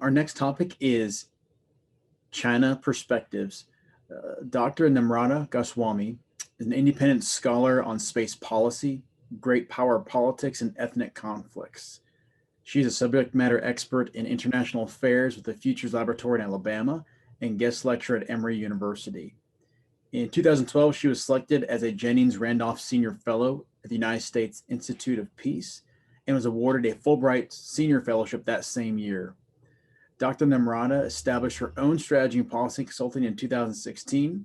Our next topic is China perspectives. Dr. Namrata Goswami is an independent scholar on space policy, great power politics, and ethnic conflicts. She's a subject matter expert in international affairs with the Futures Laboratory in Alabama and guest lecturer at Emory University. In 2012, she was selected as a Jennings Randolph Senior Fellow at the United States Institute of Peace and was awarded a Fulbright Senior Fellowship that same year. Dr. Namrata established her own strategy and policy consulting in 2016.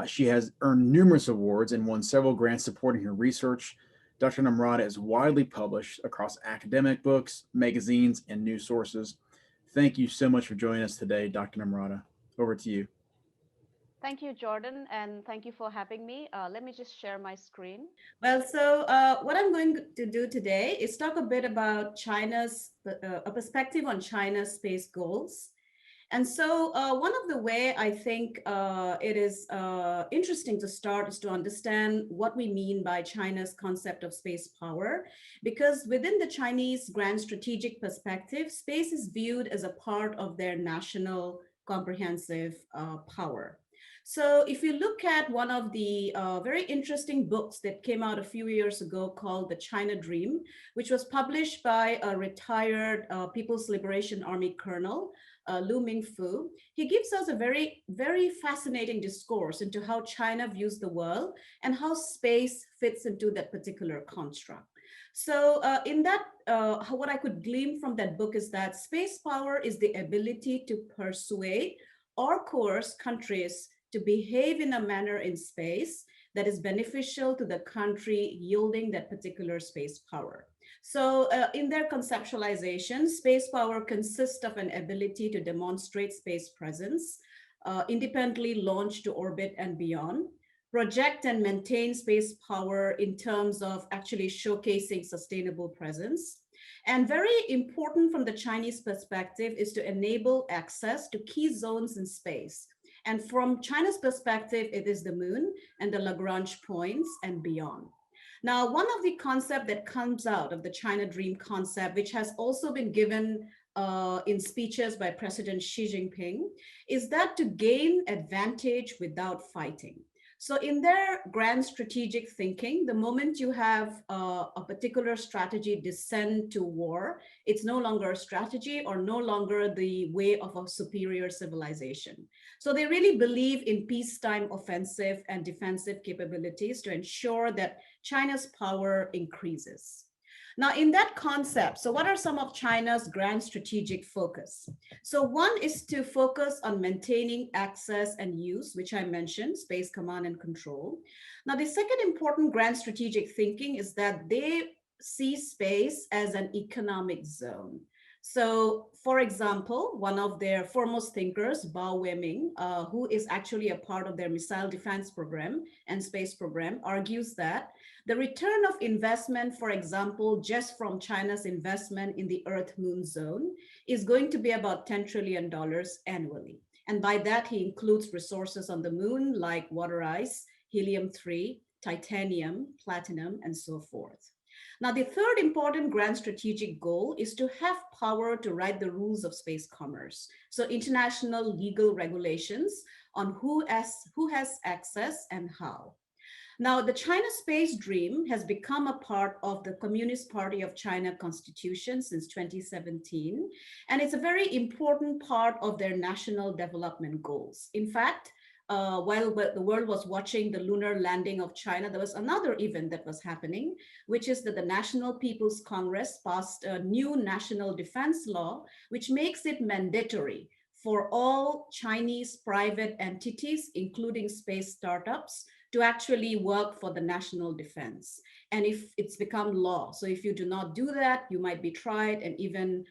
She has earned numerous awards and won several grants supporting her research. Dr. Namrata is widely published across academic books, magazines, and news sources. Thank you so much for joining us today, Dr. Namrata. Over to you. Thank you, Jordan, and thank you for having me. Let me just share my screen. What I'm going to do today is talk a bit about a perspective on China's space goals. And so one of the way I think it is interesting to start is to understand what we mean by China's concept of space power, because within the Chinese grand strategic perspective, space is viewed as a part of their national comprehensive power. So if you look at one of the very interesting books that came out a few years ago called The China Dream, which was published by a retired People's Liberation Army colonel, Lu Mingfu, he gives us a very, very fascinating discourse into how China views the world and how space fits into that particular construct. So what I could glean from that book is that space power is the ability to persuade or coerce countries to behave in a manner in space that is beneficial to the country yielding that particular space power. So in their conceptualization, space power consists of an ability to demonstrate space presence, independently launch to orbit and beyond, project and maintain space power in terms of actually showcasing sustainable presence. And very important from the Chinese perspective is to enable access to key zones in space. And from China's perspective, it is the moon and the Lagrange points and beyond. Now, one of the concepts that comes out of the China Dream concept, which has also been given in speeches by President Xi Jinping, is that to gain advantage without fighting. So in their grand strategic thinking, the moment you have a particular strategy descend to war, it's no longer a strategy or no longer the way of a superior civilization. So they really believe in peacetime offensive and defensive capabilities to ensure that China's power increases. Now, in that concept, so what are some of China's grand strategic focus? So one is to focus on maintaining access and use, which I mentioned, space command and control. Now, the second important grand strategic thinking is that they see space as an economic zone. So, for example, one of their foremost thinkers, Bao Weiming, who is actually a part of their missile defense program and space program, argues that the return of investment, for example, just from China's investment in the Earth-Moon zone is going to be about $10 trillion annually. And by that, he includes resources on the moon like water ice, helium-3, titanium, platinum, and so forth. Now, the third important grand strategic goal is to have power to write the rules of space commerce. So international legal regulations on who has access and how. Now, the China Space Dream has become a part of the Communist Party of China Constitution since 2017, and it's a very important part of their national development goals. In fact, while the world was watching the lunar landing of China, there was another event that was happening, which is that the National People's Congress passed a new national defense law, which makes it mandatory for all Chinese private entities, including space startups, to actually work for the national defense. And if it's become law, so if you do not do that, you might be tried and even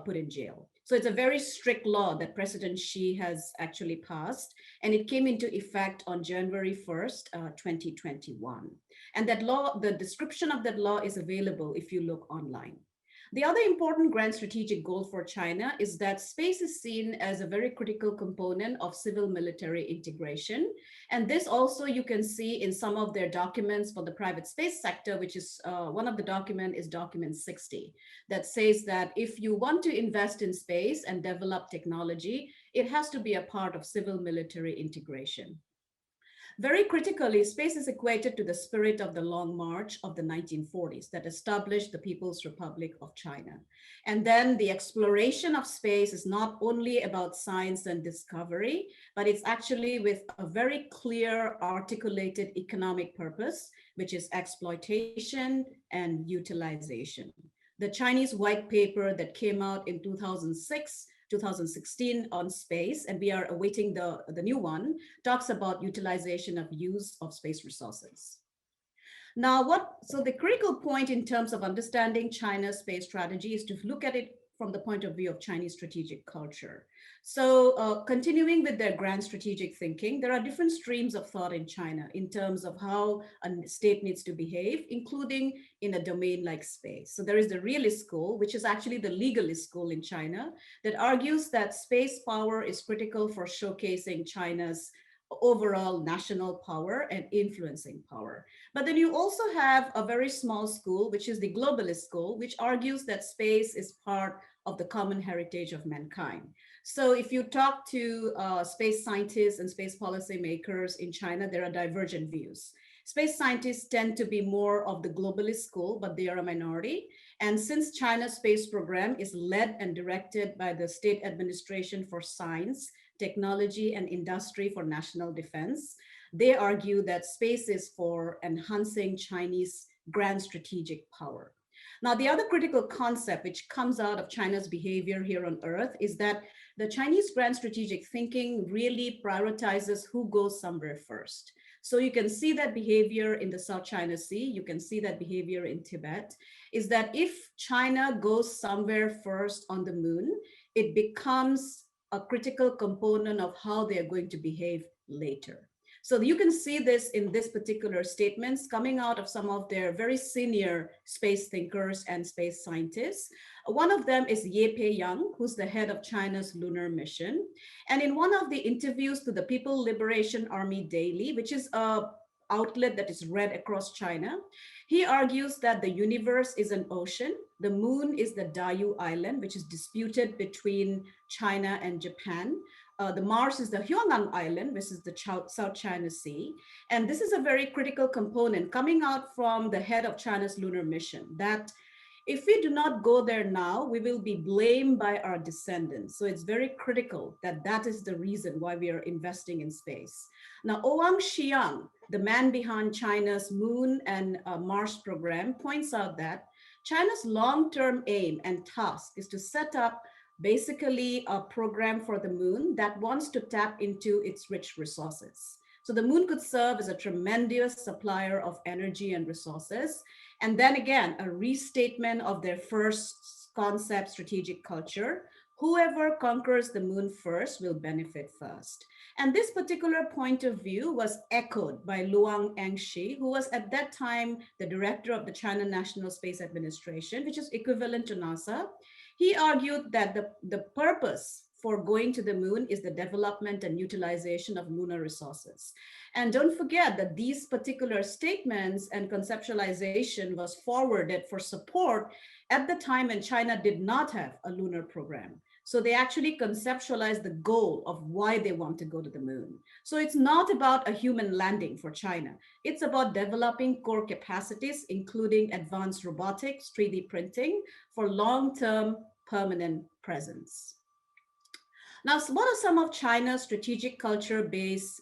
put in jail. So it's a very strict law that President Xi has actually passed, and it came into effect on January 1st, 2021. And that law, the description of that law is available if you look online. The other important grand strategic goal for China is that space is seen as a very critical component of civil military integration. And this also you can see in some of their documents for the private space sector, which is one of the document is document 60, that says that if you want to invest in space and develop technology, it has to be a part of civil military integration. Very critically, space is equated to the spirit of the Long March of the 1940s that established the People's Republic of China. And then the exploration of space is not only about science and discovery, but it's actually with a very clear articulated economic purpose, which is exploitation and utilization. The Chinese white paper that came out in 2006 2016 on space, and we are awaiting the new one, talks about utilization of use of space resources. Now, so the critical point in terms of understanding China's space strategy is to look at it from the point of view of Chinese strategic culture. So continuing with their grand strategic thinking, there are different streams of thought in China in terms of how a state needs to behave, including in a domain like space. So there is the realist school, which is actually the legalist school in China, that argues that space power is critical for showcasing China's overall national power and influencing power. But then you also have a very small school, which is the globalist school, which argues that space is part of the common heritage of mankind. So if you talk to space scientists and space policy makers in China, there are divergent views. Space scientists tend to be more of the globalist school, but they are a minority. And since China's space program is led and directed by the State Administration for Science, Technology, and Industry for National Defense, they argue that space is for enhancing Chinese grand strategic power. Now, the other critical concept which comes out of China's behavior here on Earth is that the Chinese grand strategic thinking really prioritizes who goes somewhere first. So you can see that behavior in the South China Sea, you can see that behavior in Tibet, is that if China goes somewhere first on the moon, it becomes a critical component of how they are going to behave later. So you can see this in this particular statements coming out of some of their very senior space thinkers and space scientists. One of them is Ye Pei-yang, who's the head of China's lunar mission. And in one of the interviews to the People Liberation Army Daily, which is a outlet that is read across China, he argues that the universe is an ocean. The moon is the Diaoyu Island, which is disputed between China and Japan. The Mars is the Huanggang Island, which is the South China Sea. And this is a very critical component coming out from the head of China's lunar mission, that if we do not go there now, we will be blamed by our descendants. So it's very critical that that is the reason why we are investing in space. Now, Oang Xiang, the man behind China's moon and Mars program, points out that China's long-term aim and task is to set up basically a program for the moon that wants to tap into its rich resources. So the moon could serve as a tremendous supplier of energy and resources. And then again, a restatement of their first concept, strategic culture. Whoever conquers the moon first will benefit first. And this particular point of view was echoed by Luang Engshi, who was at that time the director of the China National Space Administration, which is equivalent to NASA. He argued that the purpose for going to the moon is the development and utilization of lunar resources. And don't forget that these particular statements and conceptualization was forwarded for support at the time when China did not have a lunar program. So they actually conceptualized the goal of why they want to go to the moon. So it's not about a human landing for China. It's about developing core capacities, including advanced robotics, 3D printing for long-term permanent presence. Now, what are some of China's strategic culture-based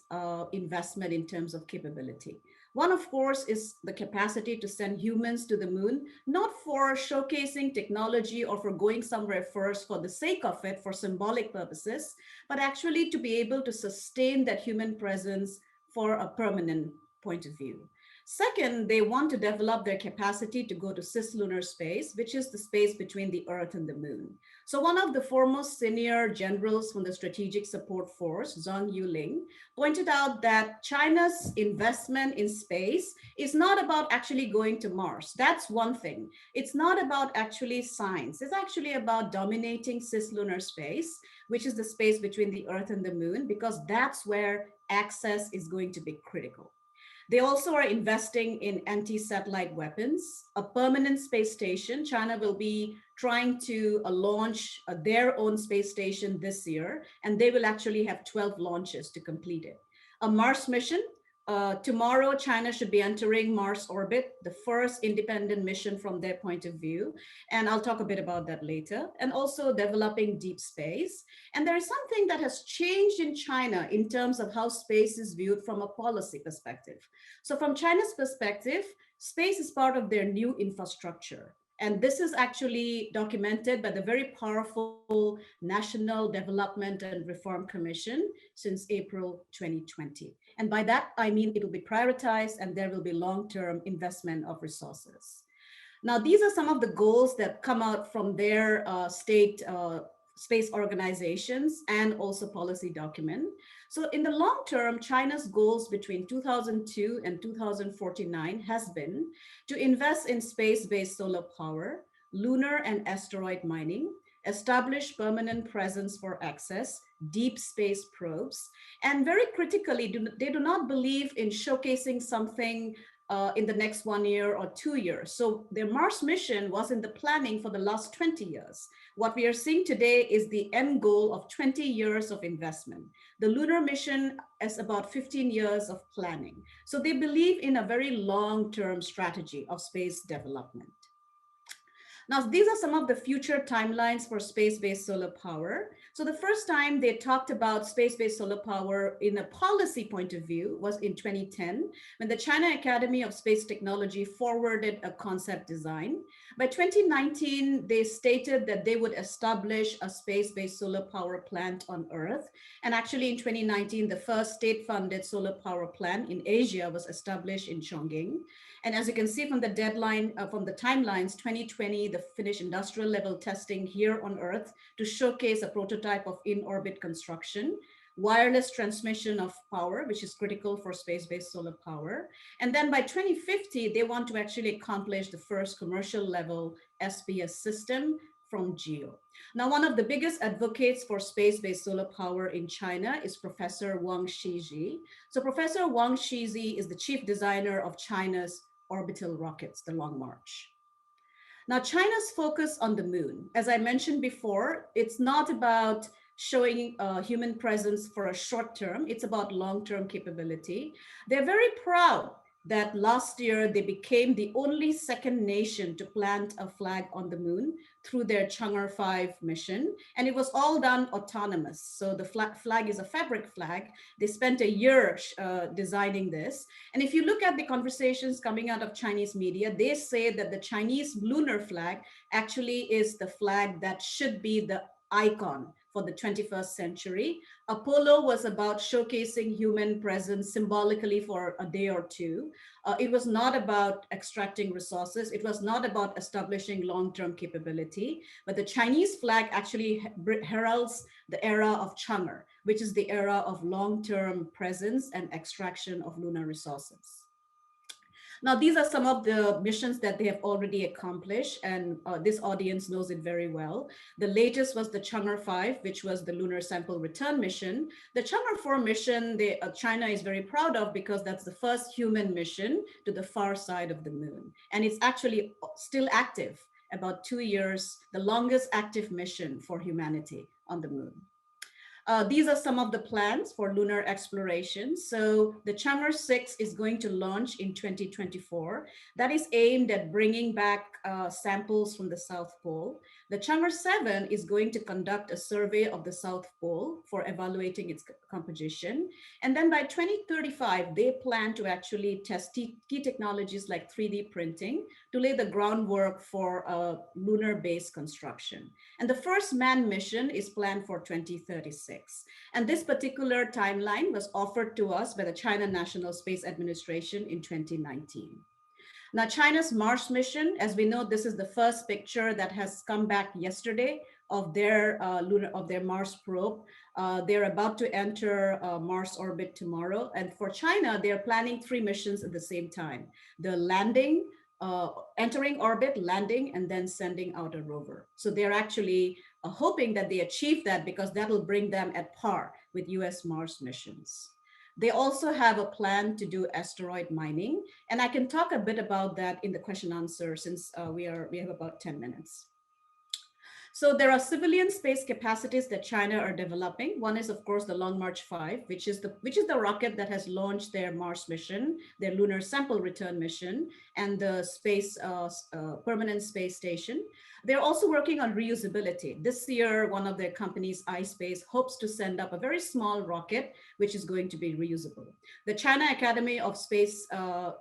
investment in terms of capability? One, of course, is the capacity to send humans to the moon, not for showcasing technology or for going somewhere first for the sake of it, for symbolic purposes, but actually to be able to sustain that human presence for a permanent point of view. Second, they want to develop their capacity to go to cislunar space, which is the space between the Earth and the Moon. So one of the foremost senior generals from the Strategic Support Force, Zhang Yuling, pointed out that China's investment in space is not about actually going to Mars. That's one thing. It's not about actually science. It's actually about dominating cislunar space, which is the space between the Earth and the Moon, because that's where access is going to be critical. They also are investing in anti-satellite weapons, a permanent space station. China will be trying to launch their own space station this year, and they will actually have 12 launches to complete it. A Mars mission. Tomorrow, China should be entering Mars orbit, the first independent mission from their point of view. And I'll talk a bit about that later. And also developing deep space. And there is something that has changed in China in terms of how space is viewed from a policy perspective. So from China's perspective, space is part of their new infrastructure. And this is actually documented by the very powerful National Development and Reform Commission since April 2020. And by that, I mean it will be prioritized and there will be long-term investment of resources. Now, these are some of the goals that come out from their state space organizations and also policy document. So in the long term, China's goals between 2002 and 2049 has been to invest in space-based solar power, lunar and asteroid mining, establish permanent presence for access, deep space probes, and very critically, they do not believe in showcasing something in the next 1 year or 2 years. So their Mars mission was in the planning for the last 20 years. What we are seeing today is the end goal of 20 years of investment. The lunar mission is about 15 years of planning. So they believe in a very long-term strategy of space development. Now, these are some of the future timelines for space-based solar power. So the first time they talked about space-based solar power in a policy point of view was in 2010, when the China Academy of Space Technology forwarded a concept design. By 2019, they stated that they would establish a space-based solar power plant on Earth. And actually in 2019, the first state-funded solar power plant in Asia was established in Chongqing. And as you can see from the deadline, from the timelines, 2020, the finished industrial level testing here on Earth to showcase a prototype of in-orbit construction, wireless transmission of power, which is critical for space-based solar power. And then by 2050, they want to actually accomplish the first commercial level SPS system from GEO. Now, one of the biggest advocates for space-based solar power in China is Professor Wang Shizhi. So Professor Wang Shizhi is the chief designer of China's orbital rockets, the Long March. Now, China's focus on the moon, as I mentioned before, it's not about showing human presence for a short term, it's about long-term capability. They're very proud that last year they became the only second nation to plant a flag on the moon through their Chang'e 5 mission. And it was all done autonomous. So the flag is a fabric flag. They spent a year designing this. And if you look at the conversations coming out of Chinese media, they say that the Chinese lunar flag actually is the flag that should be the icon for the 21st century. Apollo was about showcasing human presence symbolically for a day or two. It was not about extracting resources. It was not about establishing long-term capability, but the Chinese flag actually heralds the era of Chang'e, which is the era of long-term presence and extraction of lunar resources. Now, these are some of the missions that they have already accomplished, and this audience knows it very well. The latest was the Chang'e 5, which was the lunar sample return mission. The Chang'e 4 mission, China is very proud of because that's the first human mission to the far side of the moon. And it's actually still active, about 2 years, the longest active mission for humanity on the moon. These are some of the plans for lunar exploration. So the Chang'e 6 is going to launch in 2024. That is aimed at bringing back samples from the South Pole. The Chang'e 7 is going to conduct a survey of the South Pole for evaluating its composition. And then by 2035, they plan to actually test key technologies like 3D printing to lay the groundwork for a lunar-based construction. And the first manned mission is planned for 2036. And this particular timeline was offered to us by the China National Space Administration in 2019. Now, China's Mars mission, as we know, this is the first picture that has come back yesterday of their Mars probe. They're about to enter Mars orbit tomorrow. And for China, they're planning 3 missions at the same time. The landing, entering orbit, landing, and then sending out a rover. So they're actually hoping that they achieve that because that'll bring them at par with US Mars missions. They also have a plan to do asteroid mining. And I can talk a bit about that in the question answer since we have about 10 minutes. So there are civilian space capacities that China are developing. One is, of course, the Long March 5, which is the rocket that has launched their Mars mission, their lunar sample return mission, and the permanent space station. They're also working on reusability. This year, one of their companies, iSpace, hopes to send up a very small rocket, which is going to be reusable. The China Academy of Space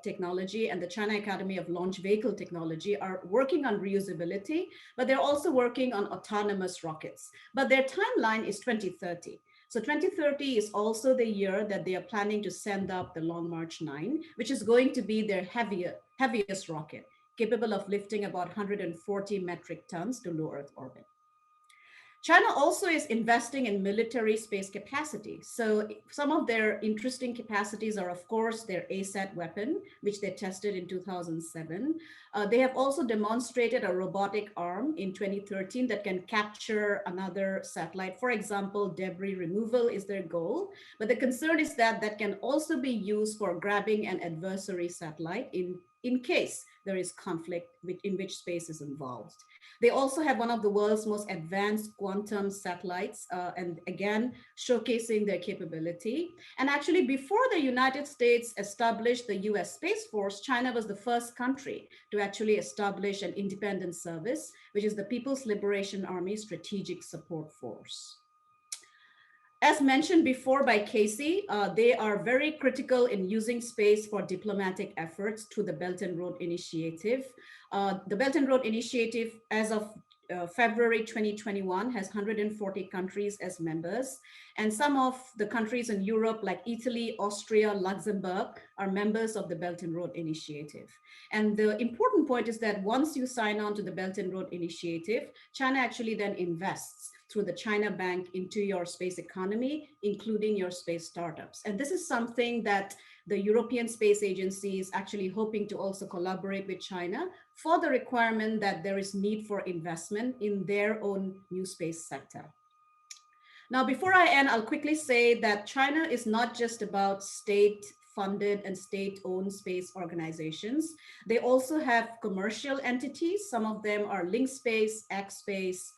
Technology and the China Academy of Launch Vehicle Technology are working on reusability, but they're also working on autonomous rockets. But their timeline is 2030. So 2030 is also the year that they are planning to send up the Long March 9, which is going to be their heaviest rocket, capable of lifting about 140 metric tons to low Earth orbit. China also is investing in military space capacity. So some of their interesting capacities are, of course, their ASAT weapon, which they tested in 2007. They have also demonstrated a robotic arm in 2013 that can capture another satellite. For example, debris removal is their goal. But the concern is that that can also be used for grabbing an adversary satellite in case there is conflict in which space is involved. They also have one of the world's most advanced quantum satellites, and again, showcasing their capability. And actually, before the United States established the US Space Force, China was the first country to actually establish an independent service, which is the People's Liberation Army Strategic Support Force. As mentioned before by Casey, they are very critical in using space for diplomatic efforts through the Belt and Road Initiative. The Belt and Road Initiative, as of February 2021, has 140 countries as members. And some of the countries in Europe, like Italy, Austria, Luxembourg, are members of the Belt and Road Initiative. And the important point is that once you sign on to the Belt and Road Initiative, China actually then invests through the China Bank into your space economy, including your space startups. And this is something that the European Space Agency is actually hoping to also collaborate with China for the requirement that there is need for investment in their own new space sector. Now, before I end, I'll quickly say that China is not just about state-funded and state-owned space organizations. They also have commercial entities. Some of them are Link Space, X Space,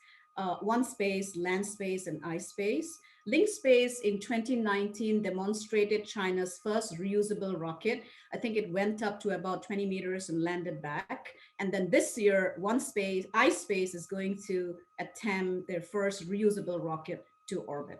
One Space, Land Space, and iSpace. Link Space in 2019 demonstrated China's first reusable rocket. I think it went up to about 20 meters and landed back. And then this year, iSpace is going to attempt their first reusable rocket to orbit.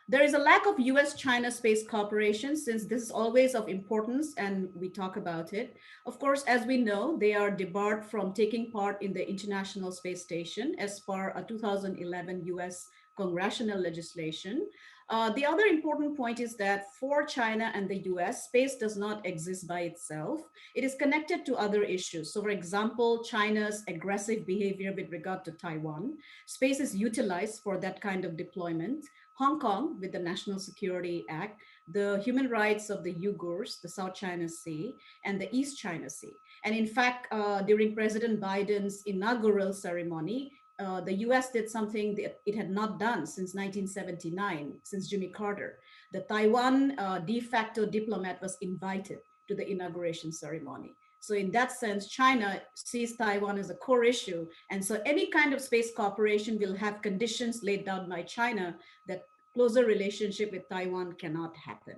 There is a lack of US-China space cooperation since this is always of importance and we talk about it. Of course, as we know, they are debarred from taking part in the International Space Station as per a 2011 US congressional legislation. The other important point is that for China and the US, space does not exist by itself. It is connected to other issues. So for example, China's aggressive behavior with regard to Taiwan, space is utilized for that kind of deployment. Hong Kong with the National Security Act, the human rights of the Uyghurs, the South China Sea, and the East China Sea. And in fact, during President Biden's inaugural ceremony, the US did something that it had not done since 1979, since Jimmy Carter. The Taiwan de facto diplomat was invited to the inauguration ceremony. So in that sense, China sees Taiwan as a core issue. And so any kind of space cooperation will have conditions laid down by China that closer relationship with Taiwan cannot happen.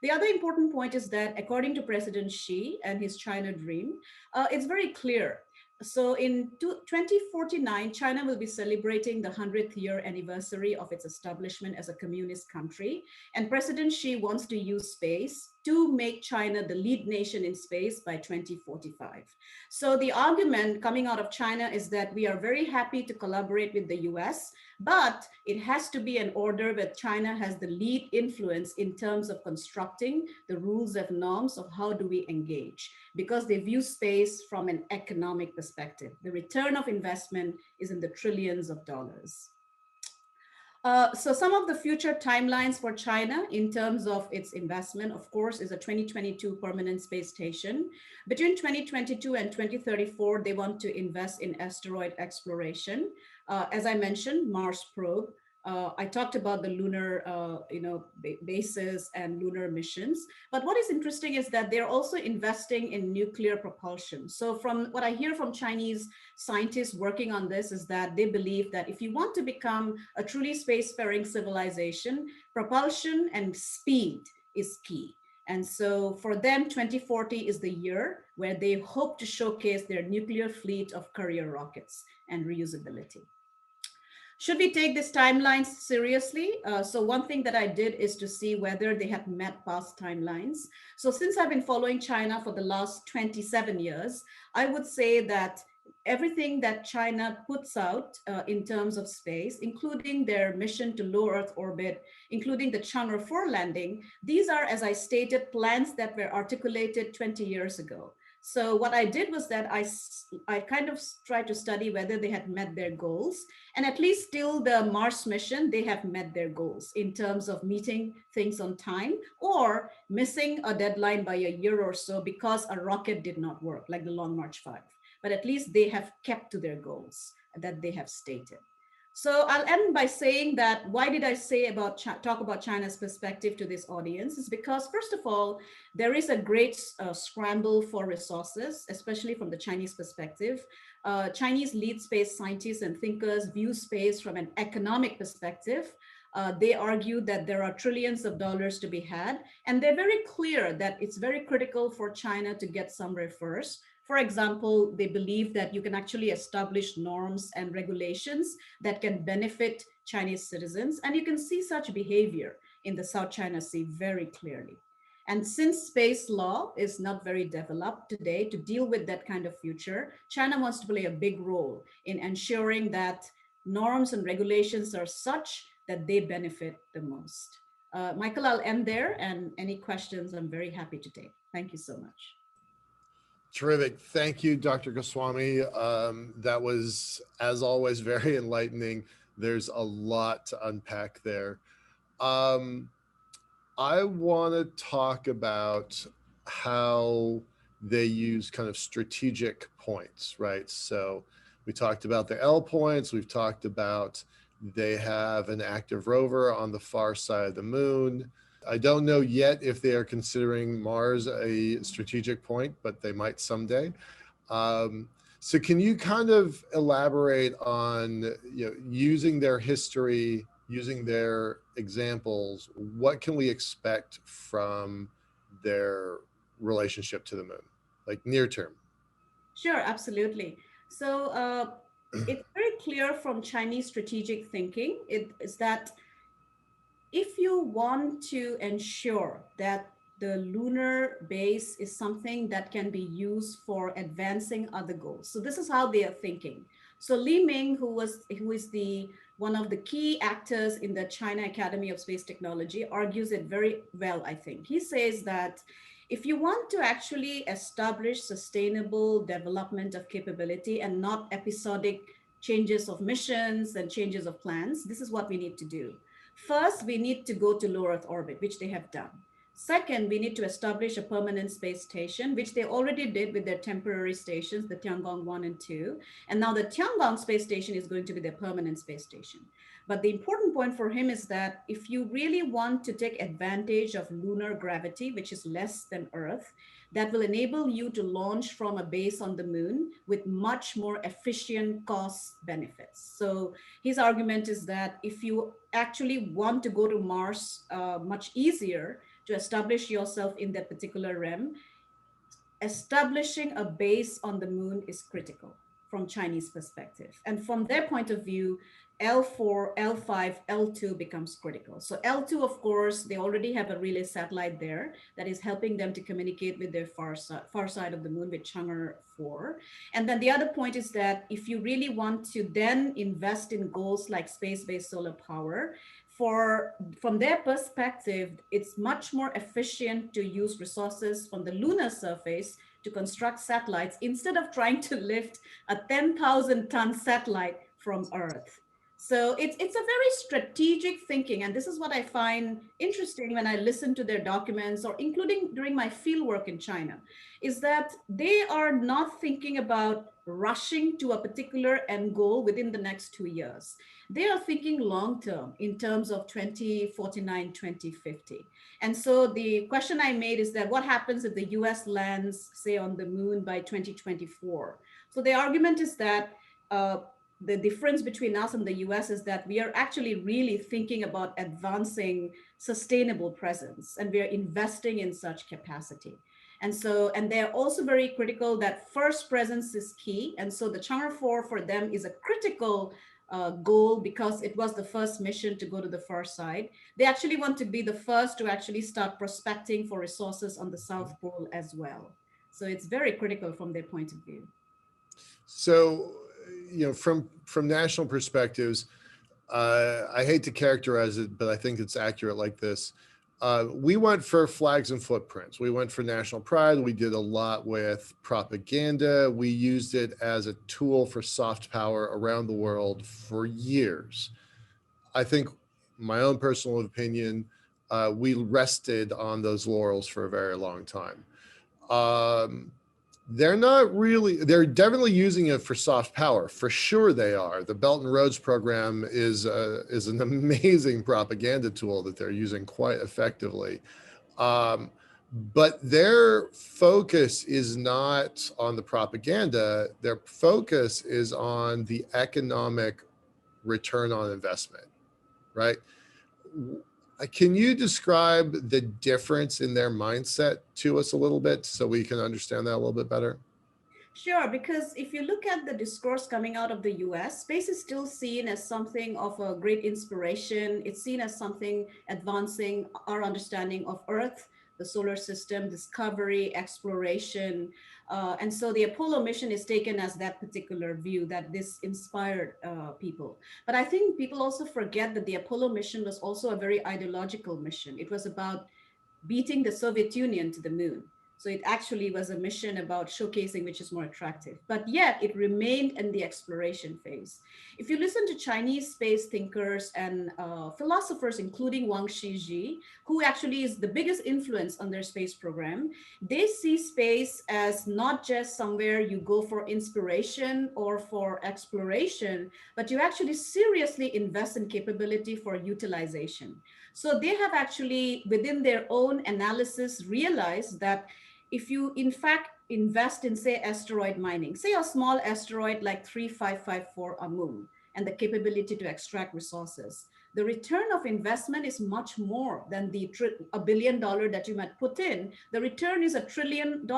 The other important point is that according to President Xi and his China dream, it's very clear. So in 2049, China will be celebrating the 100th year anniversary of its establishment as a communist country. And President Xi wants to use space to make China the lead nation in space by 2045. So the argument coming out of China is that we are very happy to collaborate with the US, but it has to be an order where China has the lead influence in terms of constructing the rules and norms of how do we engage, because they view space from an economic perspective. The return of investment is in the trillions of dollars. So some of the future timelines for China in terms of its investment, of course, is a 2022 permanent space station. Between 2022 and 2034, they want to invest in asteroid exploration. As I mentioned, Mars probe. I talked about the lunar, bases and lunar missions. But what is interesting is that they're also investing in nuclear propulsion. So from what I hear from Chinese scientists working on this is that they believe that if you want to become a truly spacefaring civilization, propulsion and speed is key. And so for them, 2040 is the year where they hope to showcase their nuclear fleet of carrier rockets and reusability. Should we take these timelines seriously? So one thing that I did is to see whether they have met past timelines. So since I've been following China for the last 27 years, I would say that everything that China puts out in terms of space, including their mission to low Earth orbit, including the Chang'e 4 landing, these are, as I stated, plans that were articulated 20 years ago. So what I did was that I kind of tried to study whether they had met their goals. And at least still the Mars mission, they have met their goals in terms of meeting things on time or missing a deadline by a year or so because a rocket did not work, like the Long March 5. But at least they have kept to their goals that they have stated. So I'll end by saying that why did I say talk about China's perspective to this audience is because, first of all, there is a great scramble for resources, especially from the Chinese perspective. Chinese lead space scientists and thinkers view space from an economic perspective. They argue that there are trillions of dollars to be had, and they're very clear that it's very critical for China to get somewhere first. For example, they believe that you can actually establish norms and regulations that can benefit Chinese citizens. And you can see such behavior in the South China Sea very clearly. And since space law is not very developed today to deal with that kind of future, China wants to play a big role in ensuring that norms and regulations are such that they benefit the most. Michael, I'll end there, and any questions I'm very happy to take. Thank you so much. Terrific. Thank you, Dr. Goswami. That was, as always, very enlightening. There's a lot to unpack there. I want to talk about how they use kind of strategic points, right? So we talked about the L points. We've talked about they have an active rover on the far side of the moon. I don't know yet if they are considering Mars a strategic point, but they might someday. So can you kind of elaborate on, using their history, using their examples, what can we expect from their relationship to the moon, like near term? Sure, absolutely. So it's very clear from Chinese strategic thinking is that if you want to ensure that the lunar base is something that can be used for advancing other goals. So this is how they are thinking. So Li Ming, who is one of the key actors in the China Academy of Space Technology, argues it very well, I think. He says that if you want to actually establish sustainable development of capability and not episodic changes of missions and changes of plans, this is what we need to do. First, we need to go to low Earth orbit, which they have done. Second, we need to establish a permanent space station, which they already did with their temporary stations, the Tiangong 1 and 2. And now the Tiangong space station is going to be their permanent space station. But the important point for him is that if you really want to take advantage of lunar gravity, which is less than Earth, that will enable you to launch from a base on the moon with much more efficient cost benefits. So his argument is that if you actually want to go to Mars much easier to establish yourself in that particular realm, establishing a base on the moon is critical. from Chinese perspective. And from their point of view, L4, L5, L2 becomes critical. So L2, of course, they already have a relay satellite there that is helping them to communicate with their far side of the moon with Chang'e 4. And then the other point is that if you really want to then invest in goals like space-based solar power, from their perspective, it's much more efficient to use resources from the lunar surface to construct satellites instead of trying to lift a 10,000 ton satellite from Earth. So it's a very strategic thinking. And this is what I find interesting when I listen to their documents, or including during my field work in China, is that they are not thinking about rushing to a particular end goal within the next 2 years. They are thinking long term in terms of 2049, 2050. And so the question I made is that what happens if the US lands, say, on the moon by 2024? So the argument is that the difference between us and the US is that we are actually really thinking about advancing sustainable presence, and we are investing in such capacity. And so, and they're also very critical that first presence is key. And so the Chang'e 4 for them is a critical goal because it was the first mission to go to the far side. They actually want to be the first to actually start prospecting for resources on the South Pole as well. So it's very critical from their point of view. So, you know, from national perspectives, I hate to characterize it, but I think it's accurate like this. We went for flags and footprints. We went for national pride. We did a lot with propaganda. We used it as a tool for soft power around the world for years. I think, my own personal opinion, we rested on those laurels for a very long time. They're not really, they're definitely using it for soft power. For sure they are. The Belt and Roads program is an amazing propaganda tool that they're using quite effectively. But their focus is not on the propaganda. Their focus is on the economic return on investment, right? Can you describe the difference in their mindset to us a little bit so we can understand that a little bit better? Sure, because if you look at the discourse coming out of the US, space is still seen as something of a great inspiration. It's seen as something advancing our understanding of Earth, the solar system, discovery, exploration. And so the Apollo mission is taken as that particular view, that this inspired people. But I think people also forget that the Apollo mission was also a very ideological mission. It was about beating the Soviet Union to the moon. So it actually was a mission about showcasing which is more attractive, but yet it remained in the exploration phase. If you listen to Chinese space thinkers and philosophers, including Wang Shiji, who actually is the biggest influence on their space program, they see space as not just somewhere you go for inspiration or for exploration, but you actually seriously invest in capability for utilization. So they have actually, within their own analysis, realized that if you in fact invest in, say, asteroid mining, say a small asteroid like 3554 Amun, and the capability to extract resources, the return of investment is much more than the $1 billion that you might put in. The return is $1 trillion.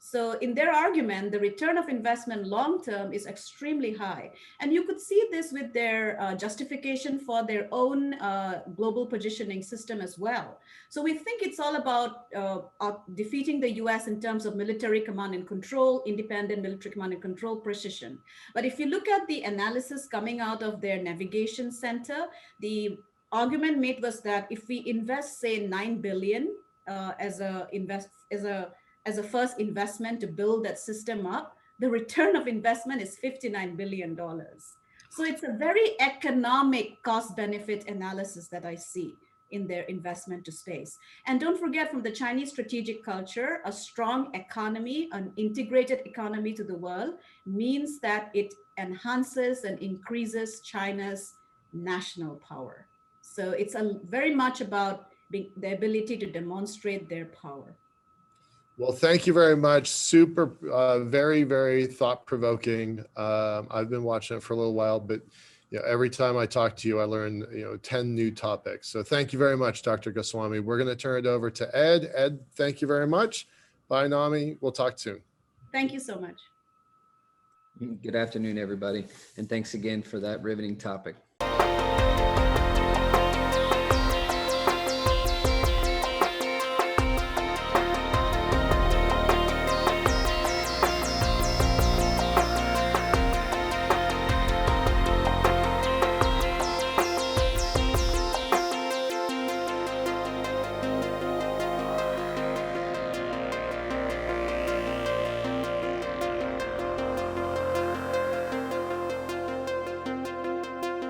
So in their argument, the return of investment long-term is extremely high. And you could see this with their justification for their own global positioning system as well. So we think it's all about defeating the US in terms of military command and control, independent military command and control, precision. But if you look at the analysis coming out of their navigation center, the argument made was that if we invest, say, 9 billion as a first investment to build that system up, the return of investment is $59 billion. So it's a very economic cost benefit analysis that I see in their investment to space. And don't forget, from the Chinese strategic culture, a strong economy, an integrated economy to the world means that it enhances and increases China's national power. So it's very much about the ability to demonstrate their power. Well, thank you very much. Super, very, very thought-provoking. I've been watching it for a little while, but every time I talk to you, I learn 10 new topics. So thank you very much, Dr. Goswami. We're going to turn it over to Ed. Ed, thank you very much. Bye, Nami. We'll talk soon. Thank you so much. Good afternoon, everybody, and thanks again for that riveting topic.